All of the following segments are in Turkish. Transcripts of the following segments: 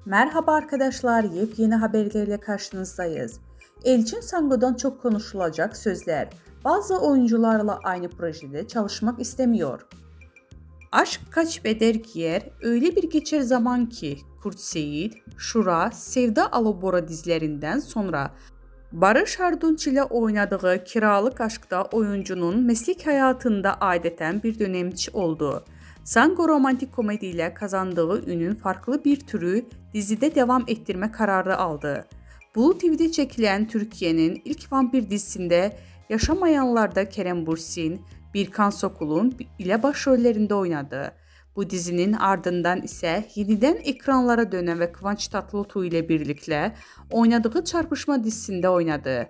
Merhaba arkadaşlar, yepyeni haberlerle karşınızdayız. Elçin Sango'dan çok konuşulacak sözler. Bazı oyuncularla aynı projede çalışmak istemiyor. Aşk kaç beder giyer, öyle bir geçer zaman ki Kurt Seyit, Şura, Sevda Alabora dizilerinden sonra Barış Arduç ile oynadığı Kiralık Aşk'ta oyuncunun meslek hayatında adeten bir dönemçi oldu. Sango romantik komedi ile kazandığı ünün farklı bir türü dizide devam ettirme kararı aldı. Blue TV'de çekilen Türkiye'nin ilk vampir dizisinde Yaşamayanlar'da Kerem Bürsin, Birkan Sokul'un ile başrollerinde oynadı. Bu dizinin ardından ise yeniden ekranlara dönen ve Kıvanç Tatlıtuğ ile birlikte oynadığı Çarpışma dizisinde oynadı.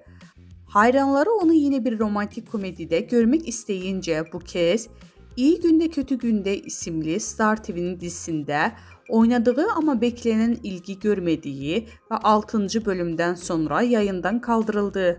Hayranları onu yine bir romantik komedide görmek isteyince bu kez İyi Günde Kötü Günde isimli Star TV'nin dizisinde oynadığı ama beklenen ilgi görmediği ve 6. bölümden sonra yayından kaldırıldı.